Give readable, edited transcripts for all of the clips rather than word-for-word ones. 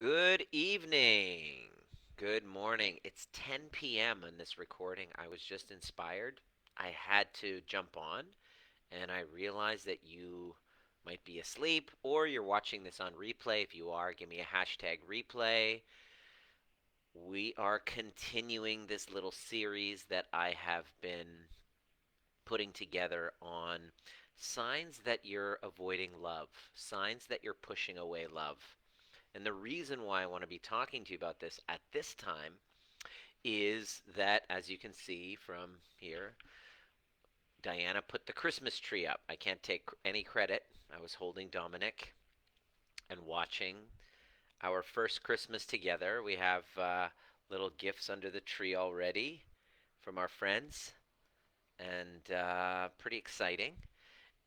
Good evening. Good morning. It's 10 p.m. on this recording. I was just inspired. I had to jump on, and I realized that you might be asleep or you're watching this on replay. If you are, give me a hashtag replay. We are continuing this little series that I have been putting together on signs that you're avoiding love, signs that you're pushing away love. And the reason why I want to be talking to you about this at this time is that, as you can see from here, Diana put the Christmas tree up. I can't take any credit. I was holding Dominic and watching our first Christmas together. We have little gifts under the tree already from our friends, and pretty exciting.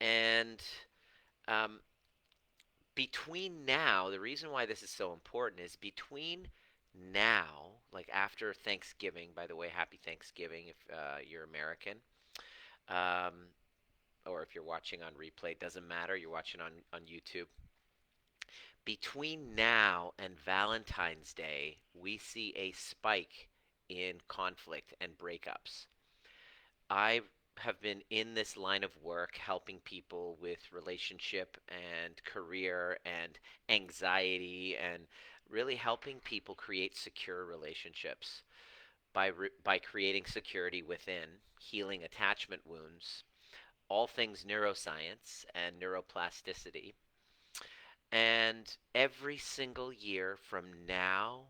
And um, between now, the reason why this is so important is between now, like after Thanksgiving, by the way, happy Thanksgiving if you're American, um, or if you're watching on replay, it doesn't matter, you're watching on YouTube. Between now and Valentine's Day, we see a spike in conflict and breakups. I have been in this line of work helping people with relationship and career and anxiety and really helping people create secure relationships by creating security within, healing attachment wounds, all things neuroscience and neuroplasticity. And every single year from now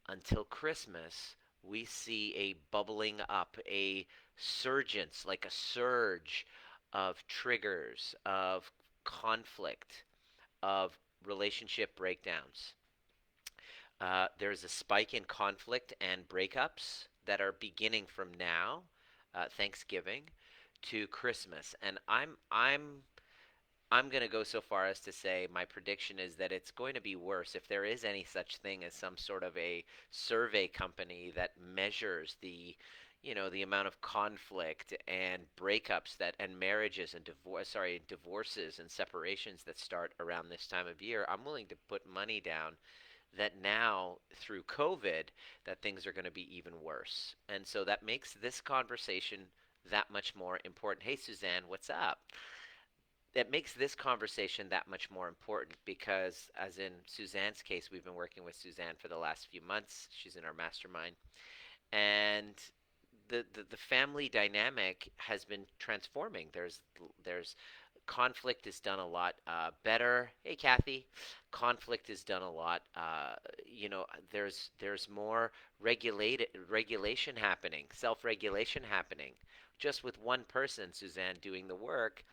until Christmas, we see a bubbling up, a surgence, like a surge of triggers, of conflict, of relationship breakdowns. There's a spike in conflict and breakups that are beginning from now, Thanksgiving, to Christmas, and I'm going to go so far as to say my prediction is that it's going to be worse if there is any such thing as some sort of a survey company that measures the amount of conflict and breakups that and marriages and divorces and separations that start around this time of year. I'm willing to put money down that now through COVID that things are going to be even worse. And so that makes this conversation that much more important. Hey Suzanne, what's up? It makes this conversation that much more important because, as in Suzanne's case, we've been working with Suzanne for the last few months. She's in our mastermind. And the family dynamic has been transforming. There's conflict is done a lot better. Hey, Kathy, conflict is done a lot. There's more regulated regulation happening, self-regulation happening, just with one person, Suzanne, doing the work.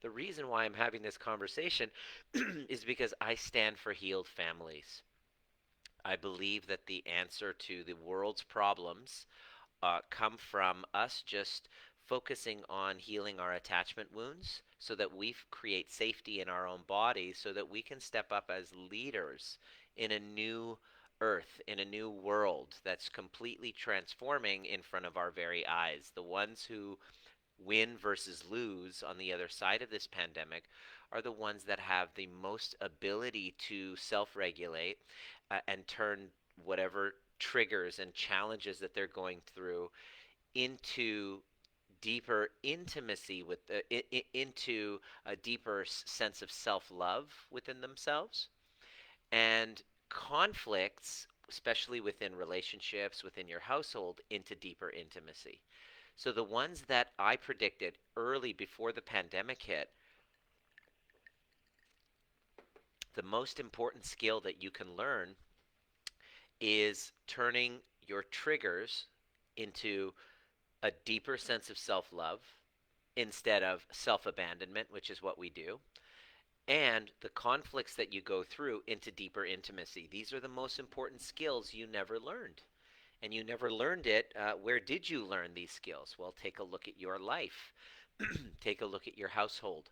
The reason why I'm having this conversation is because I stand for healed families. I believe that the answer to the world's problems come from us just focusing on healing our attachment wounds so that we create safety in our own bodies so that we can step up as leaders in a new earth, in a new world that's completely transforming in front of our very eyes. The ones who win versus lose on the other side of this pandemic are the ones that have the most ability to self regulate and turn whatever triggers and challenges that they're going through into deeper intimacy with into a deeper sense of self-love within themselves and conflicts, especially within relationships within your household, into deeper intimacy. So the ones that I predicted early before the pandemic hit, the most important skill that you can learn is turning your triggers into a deeper sense of self love instead of self abandonment, which is what we do, and the conflicts that you go through into deeper intimacy. These are the most important skills you never learned. And you never learned it. Where did you learn these skills? Well, take a look at your life, take a look at your household,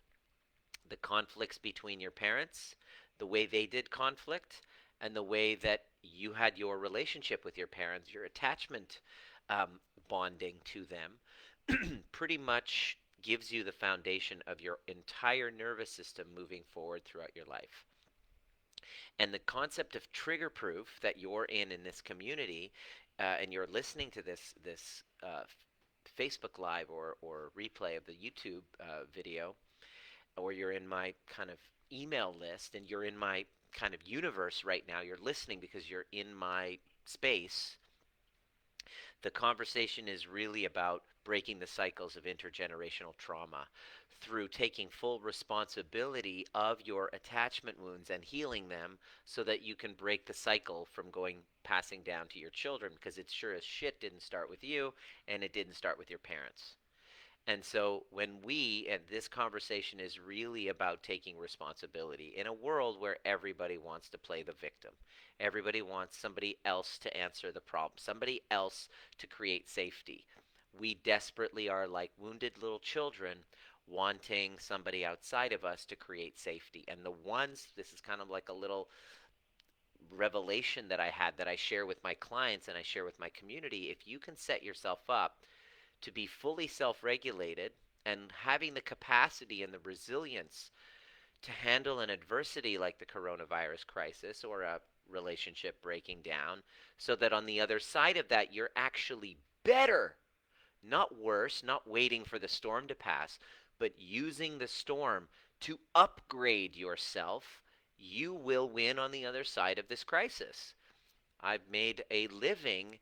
the conflicts between your parents, the way they did conflict, and the way that you had your relationship with your parents, your attachment um, bonding to them, pretty much gives you the foundation of your entire nervous system moving forward throughout your life. And the concept of trigger proof that you're in this community, and you're listening to this Facebook Live or replay of the YouTube video, or you're in my kind of email list and you're in my kind of universe right now, you're listening because you're in my space. The conversation is really about breaking the cycles of intergenerational trauma through taking full responsibility of your attachment wounds and healing them so that you can break the cycle from going passing down to your children, because it sure as shit didn't start with you and it didn't start with your parents. And so and this conversation is really about taking responsibility in a world where everybody wants to play the victim. Everybody wants somebody else to answer the problem, somebody else to create safety. We desperately are like wounded little children wanting somebody outside of us to create safety. And this is kind of like a little revelation that I had that I share with my clients and I share with my community. If you can set yourself up to be fully self regulated and having the capacity and the resilience to handle an adversity like the coronavirus crisis or a relationship breaking down, so that on the other side of that, you're actually better, not worse, not waiting for the storm to pass, but using the storm to upgrade yourself, you will win on the other side of this crisis. I've made a living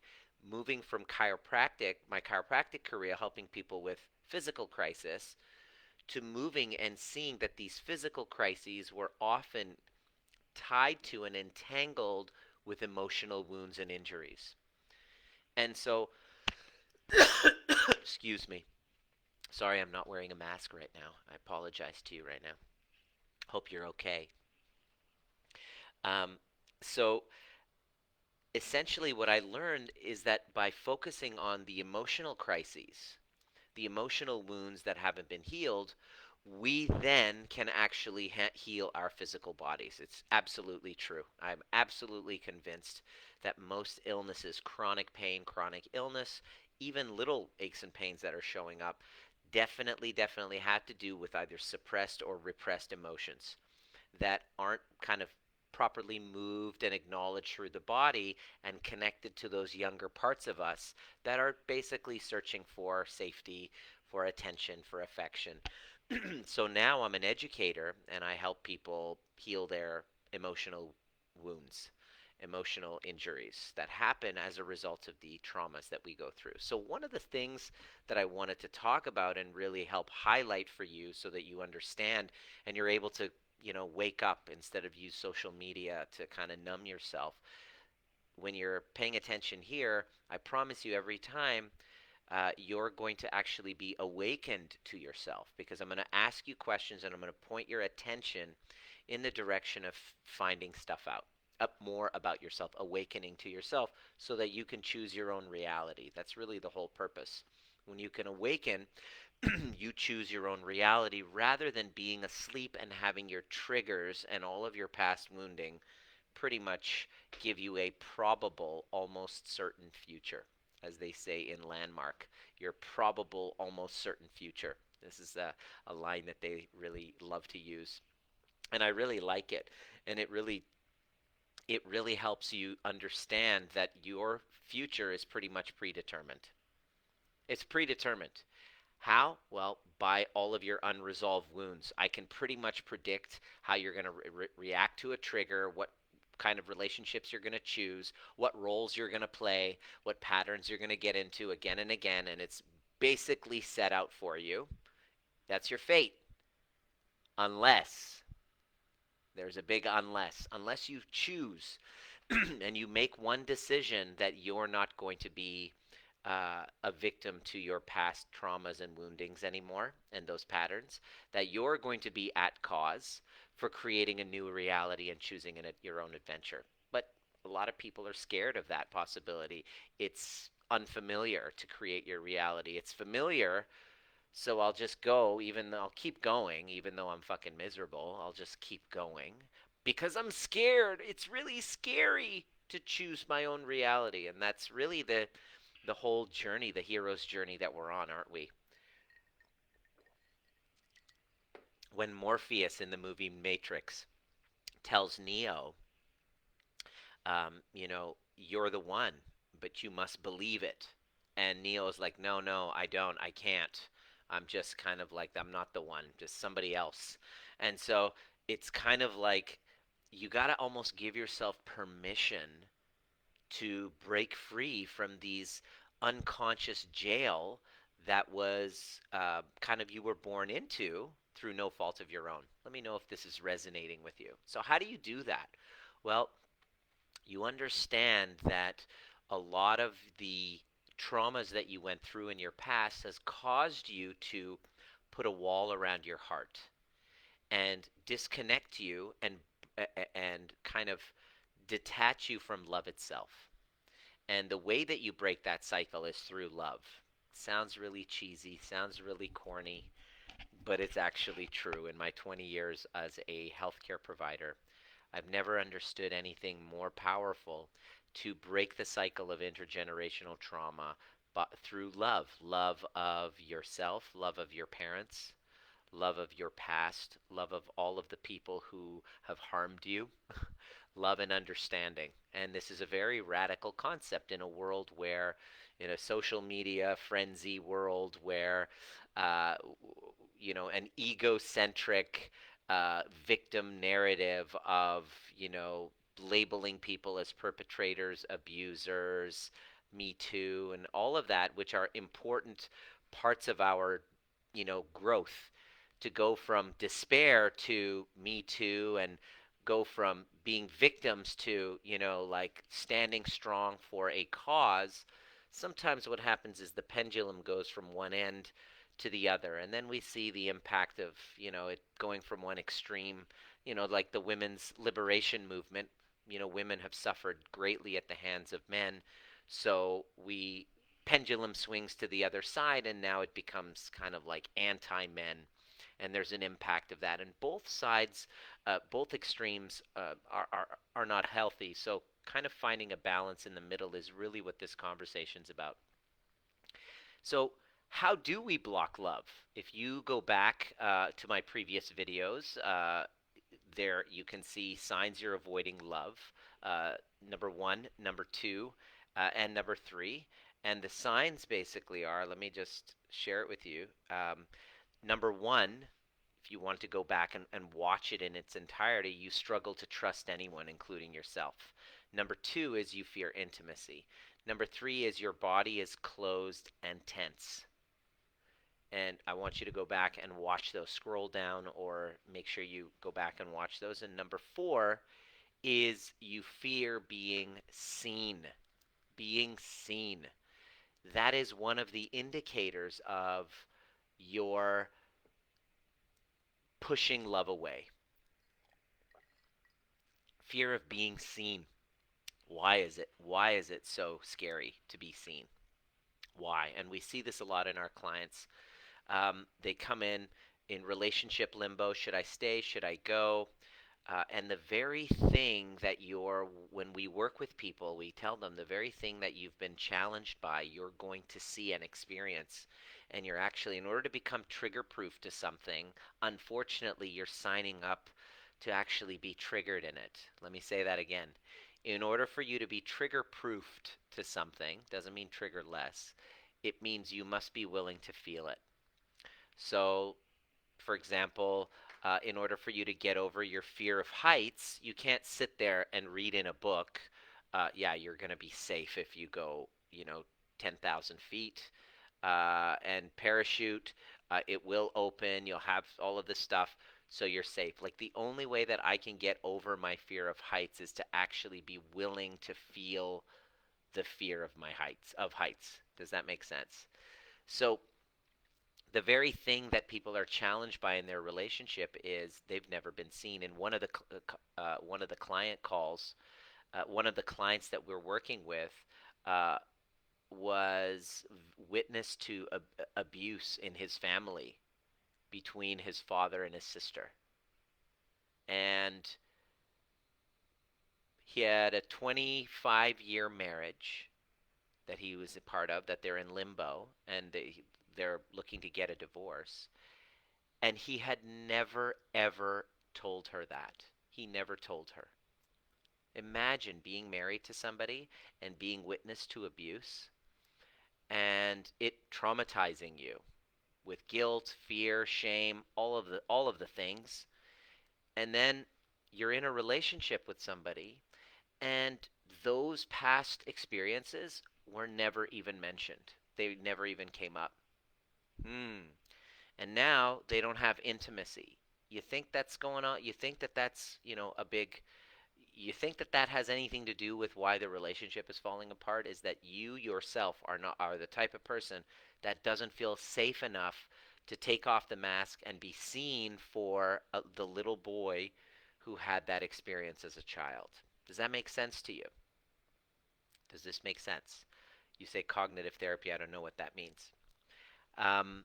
moving from my chiropractic career, helping people with physical crisis, to moving and seeing that these physical crises were often tied to and entangled with emotional wounds and injuries. And so, excuse me. Sorry, I'm not wearing a mask right now. I apologize to you right now. Hope you're okay. Um, so, essentially, what I learned is that by focusing on the emotional crises, the emotional wounds that haven't been healed, we then can actually heal our physical bodies. It's absolutely true. I'm absolutely convinced that most illnesses, chronic pain, chronic illness, even little aches and pains that are showing up, definitely have to do with either suppressed or repressed emotions that aren't kind of properly moved and acknowledged through the body and connected to those younger parts of us that are basically searching for safety, for attention, for affection. So now I'm an educator and I help people heal their emotional wounds, emotional injuries that happen as a result of the traumas that we go through. So, one of the things that I wanted to talk about and really help highlight for you so that you understand and you're able to, wake up instead of use social media to kind of numb yourself. When you're paying attention here, I promise you every time you're going to actually be awakened to yourself, because I'm going to ask you questions and I'm going to point your attention in the direction of finding stuff out, up more about yourself, awakening to yourself so that you can choose your own reality. That's really the whole purpose. When you can awaken, you choose your own reality rather than being asleep and having your triggers and all of your past wounding pretty much give you a probable, almost certain future, as they say in Landmark, your probable, almost certain future. This is a line that they really love to use, and I really like it. And it really helps you understand that your future is pretty much predetermined. It's predetermined. How? Well, by all of your unresolved wounds. I can pretty much predict how you're going to react to a trigger, what kind of relationships you're going to choose, what roles you're going to play, what patterns you're going to get into again and again, and it's basically set out for you. That's your fate. Unless, there's a big unless you choose and you make one decision that you're not going to be a victim to your past traumas and woundings anymore and those patterns, that you're going to be at cause for creating a new reality and choosing your own adventure. But a lot of people are scared of that possibility. It's unfamiliar to create your reality. It's familiar, so I'll just go, even though I'll keep going, even though I'm fucking miserable. I'll just keep going because I'm scared. It's really scary to choose my own reality, and that's really the whole journey, the hero's journey that we're on, aren't we? When Morpheus in the movie Matrix tells Neo You're the one, but you must believe it. And Neo's like, no, no, I don't, I can't. I'm just kind of like, I'm not the one, just somebody else. And so it's kind of like you got to almost give yourself permission to break free from these unconscious jail that was kind of you were born into through no fault of your own. Let me know if this is resonating with you. So, how do you do that? Well, you understand that a lot of the traumas that you went through in your past has caused you to put a wall around your heart and disconnect you and kind of detach you from love itself. And the way that you break that cycle is through love. Sounds really cheesy, sounds really corny, but it's actually true. In my 20 years as a healthcare provider, I've never understood anything more powerful to break the cycle of intergenerational trauma but through love. Love of yourself, love of your parents, love of your past, love of all of the people who have harmed you, love and understanding. And this is a very radical concept in a world where, in a social media frenzy world where, uh, an egocentric victim narrative of, labeling people as perpetrators, abusers, Me Too, and all of that, which are important parts of our, growth to go from despair to Me Too and go from being victims to, like standing strong for a cause. Sometimes what happens is the pendulum goes from one end to the other, and then we see the impact of, it going from one extreme, like the women's liberation movement. Women have suffered greatly at the hands of men, so we pendulum swings to the other side, and now it becomes kind of like anti-men, and there's an impact of that. And both sides, both extremes, are not healthy. So kind of finding a balance in the middle is really what this conversation's about. So how do we block love? If you go back to my previous videos, there you can see signs you're avoiding love. Uh, Number one, number two, and number three. And the signs basically are, let me just share it with you. Number one, if you want to go back and watch it in its entirety, you struggle to trust anyone, including yourself. Number two is you fear intimacy. Number three is your body is closed and tense. And I want you to go back and watch those. Scroll down or make sure you go back and watch those. And number four is you fear being seen. Being seen. That is one of the indicators of your pushing love away. Fear of being seen. Why is it? Why is it so scary to be seen? Why? And we see this a lot in our clients. They come in relationship limbo. Should I stay? Should I go? And the very thing that when we work with people, we tell them the very thing that you've been challenged by, you're going to see and experience. And you're actually, in order to become trigger proof to something, unfortunately, you're signing up to actually be triggered in it. Let me say that again. In order for you to be trigger proofed to something, doesn't mean trigger less, it means you must be willing to feel it. So, for example, in order for you to get over your fear of heights, you can't sit there and read in a book, yeah, you're going to be safe if you go, 10,000 feet and parachute. It will open. You'll have all of this stuff, so you're safe. Like the only way that I can get over my fear of heights is to actually be willing to feel the fear of heights. Does that make sense? So the very thing that people are challenged by in their relationship is they've never been seen. And one of the client calls, one of the clients that we're working with, uh, was witness to abuse in his family between his father and his sister, and he had a 25-year marriage that he was a part of, that they're in limbo, and they're looking to get a divorce. And he had never, ever told her that. He never told her. Imagine being married to somebody and being witness to abuse and it traumatizing you with guilt, fear, shame, all of the things. And then you're in a relationship with somebody and those past experiences were never even mentioned. They never even came up. Hmm. And now they don't have intimacy. You think that's going on? You think that that's, a big you think that that has anything to do with why the relationship is falling apart is that you yourself are the type of person that doesn't feel safe enough to take off the mask and be seen for the little boy who had that experience as a child. Does that make sense to you? Does this make sense? You say cognitive therapy. I don't know what that means. Um,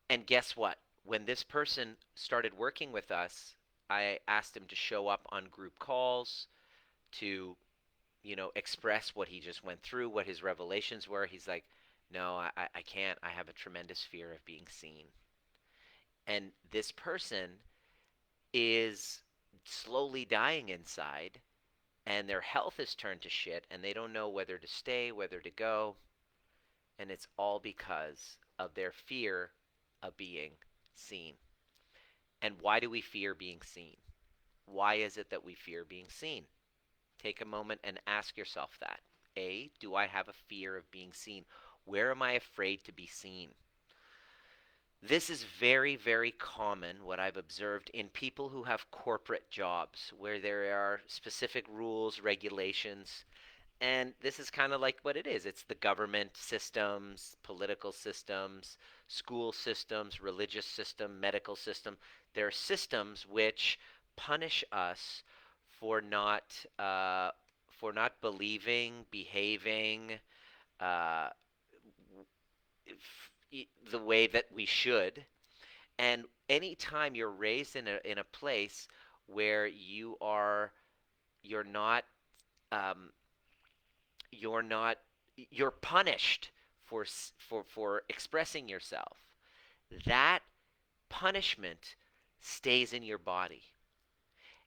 and guess what? When this person started working with us, I asked him to show up on group calls, to express what he just went through, what his revelations were. He's like, no, I can't. I have a tremendous fear of being seen. And this person is slowly dying inside, and their health is turned to shit, and they don't know whether to stay, whether to go. And it's all because of their fear of being seen. And why do we fear being seen? Why is it that we fear being seen? Take a moment and ask yourself that. A, do I have a fear of being seen? Where am I afraid to be seen? This is very, very common, what I've observed in people who have corporate jobs where there are specific rules, regulations, and this is kind of like what it is. It's the government systems, political systems, school systems, religious system, medical system. There are systems which punish us for not uh, for not believing, behaving uh, the way that we should. And anytime you're raised in a place where you're not um, you're not you're punished for expressing yourself, that punishment stays in your body.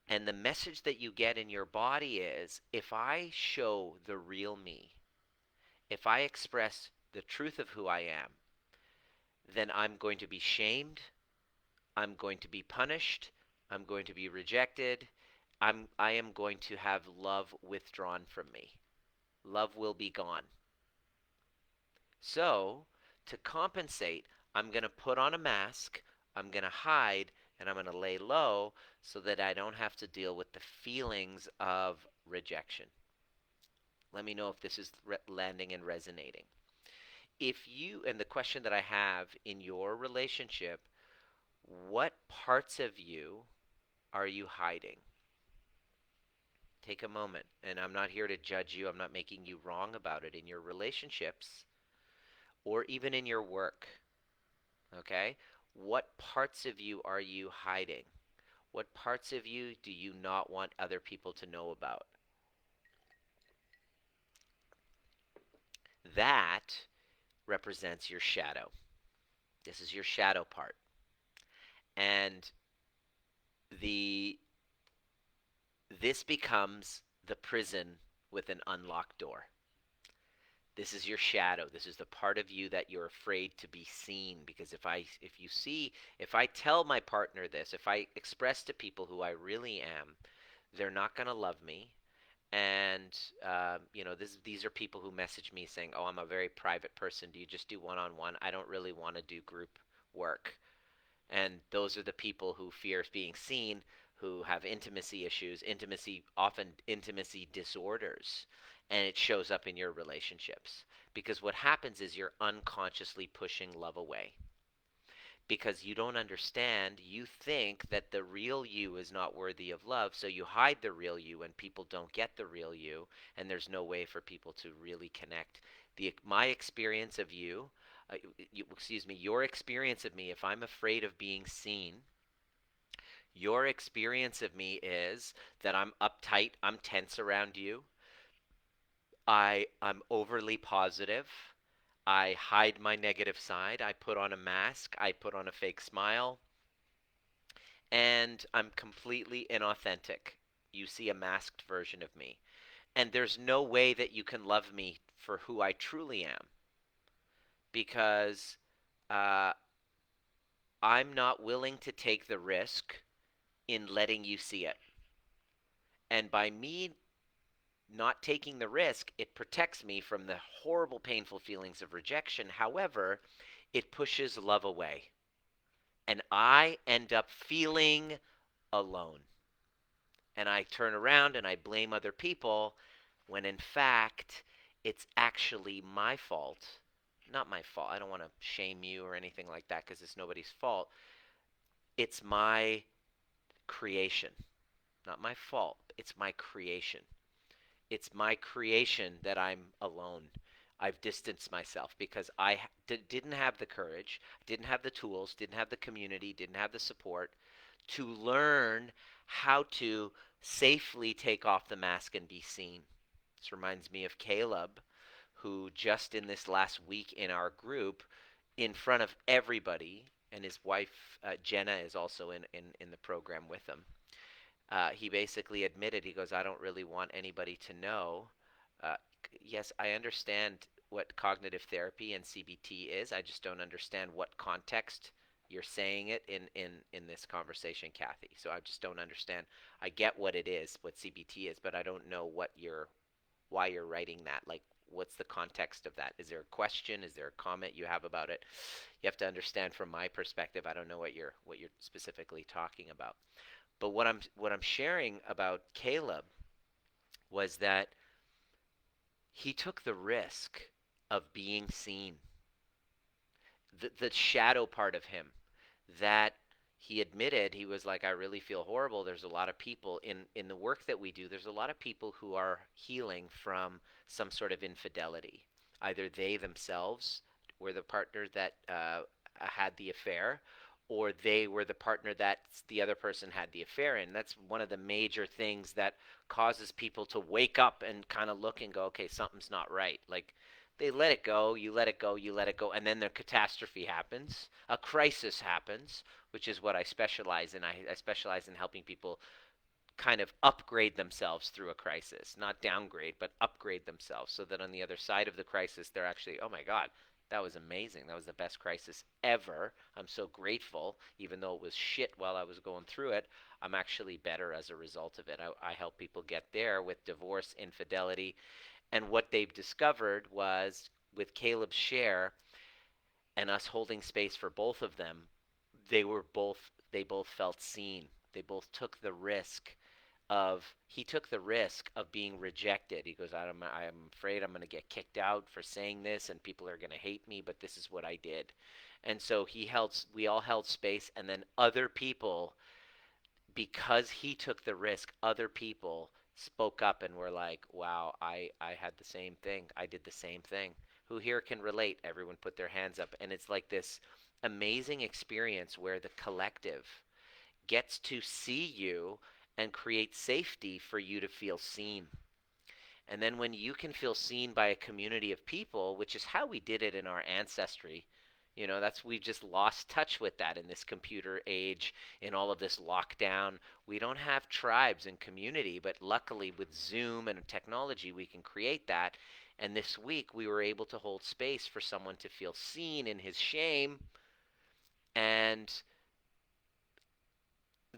And the message that you get in your body is, if I show the real me, if I express the truth of who I am, then I'm going to be shamed, I'm going to be punished, I'm going to be rejected, I am going to have love withdrawn from me. Love will be gone. So, to compensate, I'm going to put on a mask, I'm going to hide, and I'm going to lay low so that I don't have to deal with the feelings of rejection. Let me know if this is landing and resonating. If you, and the question that I have in your relationship, what parts of you are you hiding? Take a moment, and I'm not here to judge you, I'm not making you wrong about it in your relationships or even in your work. Okay? What parts of you are you hiding? What parts of you do you not want other people to know about? That represents your shadow. This is your shadow part. And the this becomes the prison with an unlocked door. This is your shadow. This is the part of you that you're afraid to be seen, because if I tell my partner this, if I express to people who I really am, they're not going to love me. And these are people who message me saying, "Oh, I'm a very private person. Do you just do one-on-one? I don't really want to do group work." And those are the people who fear being seen, who have intimacy issues, often intimacy disorders, and it shows up in your relationships. Because what happens is you're unconsciously pushing love away. Because you don't understand, you think that the real you is not worthy of love, so you hide the real you and people don't get the real you, and there's no way for people to really connect. My experience of your experience of me, if I'm afraid of being seen, your experience of me is that I'm uptight, I'm tense around you, I'm overly positive, I hide my negative side, I put on a mask, I put on a fake smile, and I'm completely inauthentic. You see a masked version of me. And there's no way that you can love me for who I truly am because uh, I'm not willing to take the risk in letting you see it. And by me not taking the risk, it protects me from the horrible, painful feelings of rejection. However, it pushes love away. And I end up feeling alone. And I turn around and I blame other people when in fact it's actually my fault. Not my fault. I don't want to shame you or anything like that because it's nobody's fault. It's my creation. Not my fault. It's my creation. It's my creation that I'm alone. I've distanced myself because didn't have the courage, didn't have the tools, didn't have the community, didn't have the support to learn how to safely take off the mask and be seen. This reminds me of Caleb, who just in this last week in our group, in front of everybody, and his wife Jenna is also in the program with him. He basically admitted, he goes, I don't really want anybody to know. Uh, yes, I understand what cognitive therapy and CBT is. I just don't understand what context you're saying it in this conversation, Kathy. So I just don't understand. I get what it is, what CBT is, but I don't know why you're writing that. Like, what's the context of that? Is there a question? Is there a comment you have about it? You have to understand from my perspective. I don't know what you're specifically talking about. But what I'm sharing about Caleb was that he took the risk of being seen. The shadow part of him that he admitted, he was like, I really feel horrible. There's a lot of people in the work that we do, there's a lot of people who are healing from some sort of infidelity. Either they themselves were the partner that had the affair, or they were the partner that the other person had the affair in. That's one of the major things that causes people to wake up and kind of look and go, okay, something's not right. Like, they let it go, you let it go, you let it go, and then the catastrophe happens, a crisis happens, which is what I specialize in. I specialize in helping people kind of upgrade themselves through a crisis, not downgrade, but upgrade themselves so that on the other side of the crisis, they're actually, oh my God, that was amazing. That was the best crisis ever. I'm so grateful, even though it was shit while I was going through it. I'm actually better as a result of it. I help people get there with divorce, infidelity, and what they've discovered was with Caleb's share and us holding space for both of them, they both felt seen. They both took the risk of he took the risk of being rejected. He goes, I'm afraid I'm going to get kicked out for saying this and people are going to hate me, but this is what I did. And so we all held space, and then other people, because he took the risk, other people spoke up and were like, wow, I had the same thing. I did the same thing. Who here can relate? Everyone put their hands up. And it's like this amazing experience where the collective gets to see you and create safety for you to feel seen. And then when you can feel seen by a community of people, which is how we did it in our ancestry, that's we've just lost touch with that in this computer age, in all of this lockdown. We don't have tribes and community, but luckily with Zoom and technology, we can create that. And this week, we were able to hold space for someone to feel seen in his shame, and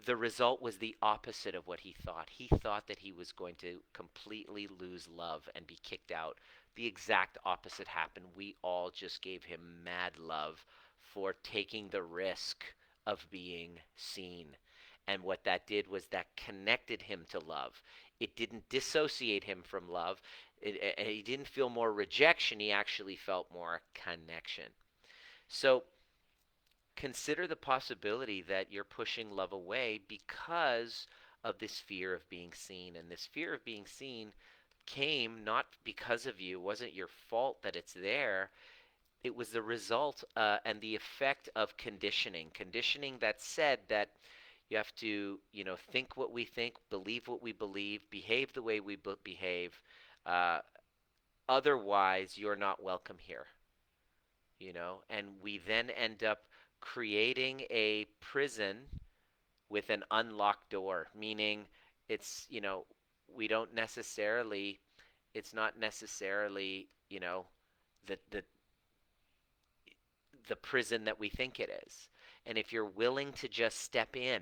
the result was the opposite of what he thought. He thought that he was going to completely lose love and be kicked out. The exact opposite happened. We all just gave him mad love for taking the risk of being seen. And what that did was that connected him to love. It didn't dissociate him from love. He didn't feel more rejection. He actually felt more connection. So consider the possibility that you're pushing love away because of this fear of being seen. And this fear of being seen came not because of you, it wasn't your fault that it's there. It was the result and the effect of conditioning. Conditioning that said that you have to, think what we think, believe what we believe, behave the way we behave. Uh, Otherwise, you're not welcome here. And we then end up creating a prison with an unlocked door, meaning it's, we don't necessarily, it's not necessarily, the the prison that we think it is. And if you're willing to just step in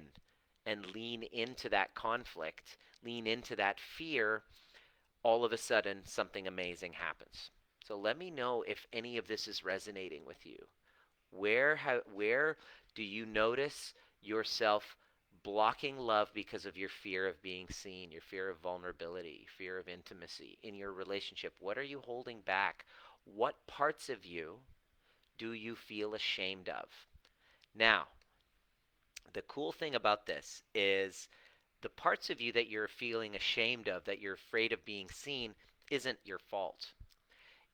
and lean into that conflict, lean into that fear, all of a sudden something amazing happens. So let me know if any of this is resonating with you. Where do you notice yourself blocking love because of your fear of being seen, your fear of vulnerability, fear of intimacy in your relationship? What are you holding back? What parts of you do you feel ashamed of? Now, the cool thing about this is the parts of you that you're feeling ashamed of, that you're afraid of being seen, isn't your fault.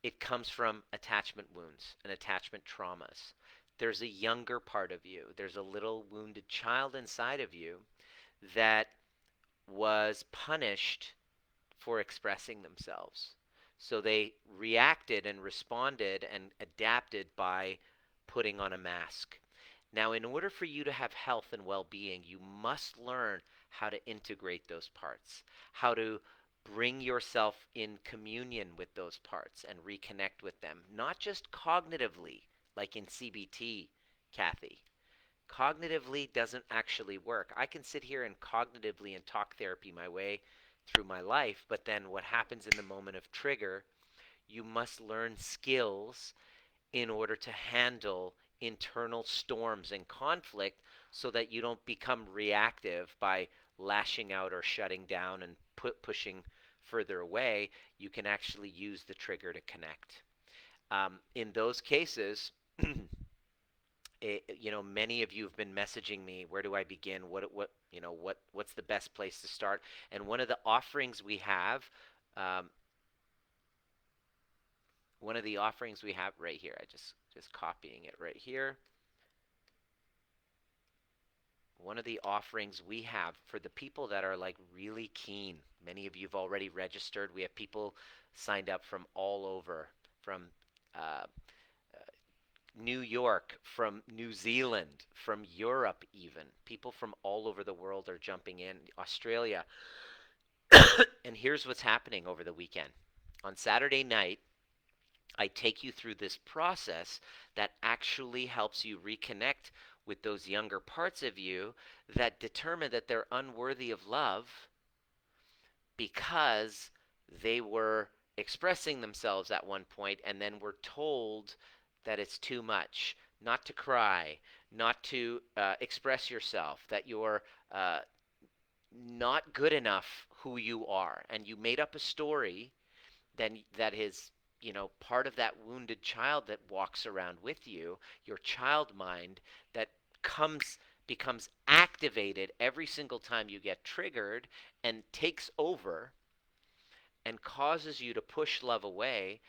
It comes from attachment wounds and attachment traumas. There's a younger part of you, there's a little wounded child inside of you that was punished for expressing themselves. So they reacted and responded and adapted by putting on a mask. Now, in order for you to have health and well being, you must learn how to integrate those parts, how to bring yourself in communion with those parts and reconnect with them, not just cognitively, like in CBT, Kathy. Cognitively doesn't actually work. I can sit here and cognitively and talk therapy my way through my life, but then what happens in the moment of trigger, you must learn skills in order to handle internal storms and conflict so that you don't become reactive by lashing out or shutting down and pushing further away. You can actually use the trigger to connect. In those cases, many of you have been messaging me. Where do I begin? What's the best place to start? And one of the offerings we have, um, one of the offerings we have right here. I just copying it right here. One of the offerings we have for the people that are like really keen. Many of you have already registered. We have people signed up from all over, from uh, New York, from New Zealand, from Europe even. People from all over the world are jumping in, Australia. And here's what's happening over the weekend. On Saturday night, I take you through this process that actually helps you reconnect with those younger parts of you that determine that they're unworthy of love because they were expressing themselves at one point and then were told that it's too much, not to cry, not to express yourself, that you're not good enough who you are. And you made up a story then that is, part of that wounded child that walks around with you, your child mind that comes becomes activated every single time you get triggered and takes over and causes you to push love away.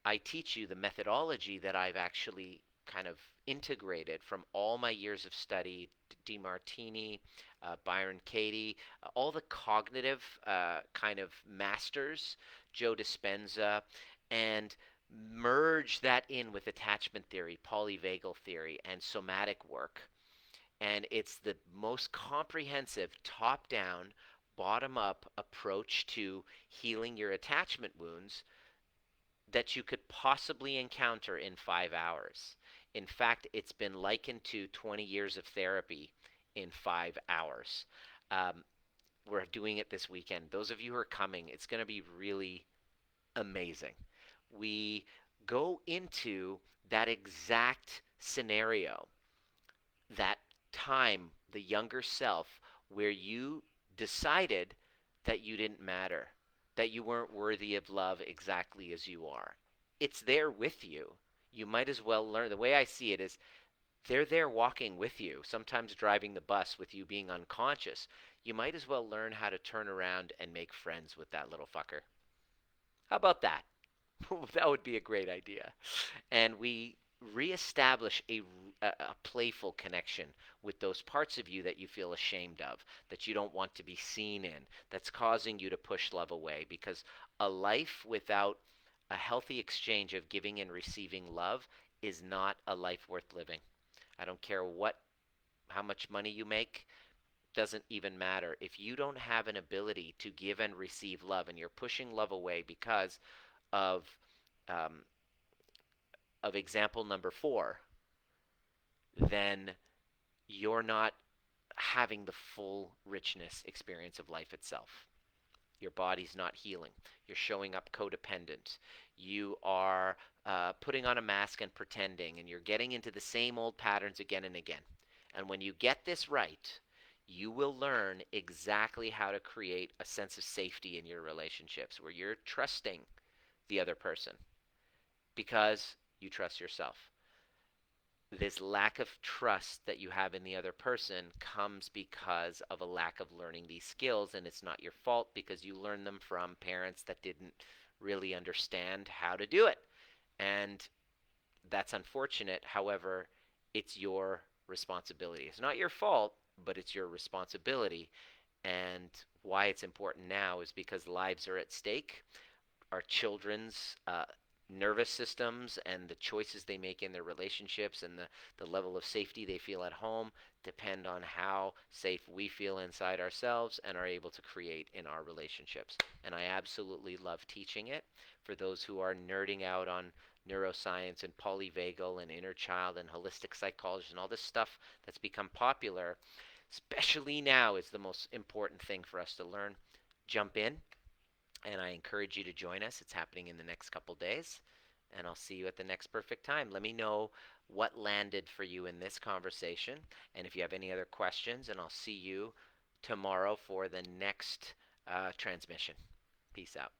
I teach you the methodology that I've actually kind of integrated from all my years of study, DeMartini, Byron Katie, all the cognitive kind of masters, Joe Dispenza, and merge that in with attachment theory, polyvagal theory, and somatic work. And it's the most comprehensive top down, bottom up approach to healing your attachment wounds that you could possibly encounter in 5 hours. In fact, it's been likened to 20 years of therapy in 5 hours. Um, we're doing it this weekend. Those of you who are coming, it's going to be really amazing. We go into that exact scenario, that time, the younger self, where you decided that you didn't matter, that you weren't worthy of love exactly as you are. It's there with you. You might as well learn. The way I see it is they're there walking with you, sometimes driving the bus with you being unconscious. You might as well learn how to turn around and make friends with that little fucker. How about that? That would be a great idea. And we reestablish a playful connection with those parts of you that you feel ashamed of, that you don't want to be seen in, that's causing you to push love away. Because a life without a healthy exchange of giving and receiving love is not a life worth living. I don't care how much money you make. doesn't even matter. If you don't have an ability to give and receive love, and you're pushing love away because of um, example number 4, then you're not having the full richness experience of life itself. Your body's not healing. You're showing up codependent. You are putting on a mask and pretending, and you're getting into the same old patterns again and again. And when you get this right, you will learn exactly how to create a sense of safety in your relationships where you're trusting the other person because you trust yourself. This lack of trust that you have in the other person comes because of a lack of learning these skills, and it's not your fault because you learned them from parents that didn't really understand how to do it. And that's unfortunate. However, it's your responsibility. It's not your fault, but it's your responsibility. And why it's important now is because lives are at stake. Our children's nervous systems and the choices they make in their relationships and the level of safety they feel at home depend on how safe we feel inside ourselves and are able to create in our relationships. And I absolutely love teaching it for those who are nerding out on neuroscience and polyvagal and inner child and holistic psychology and all this stuff that's become popular, especially now, is the most important thing for us to learn. Jump in, and I encourage you to join us. It's happening in the next couple days, and I'll see you at the next perfect time. Let me know what landed for you in this conversation, and if you have any other questions, and I'll see you tomorrow for the next transmission. Peace out.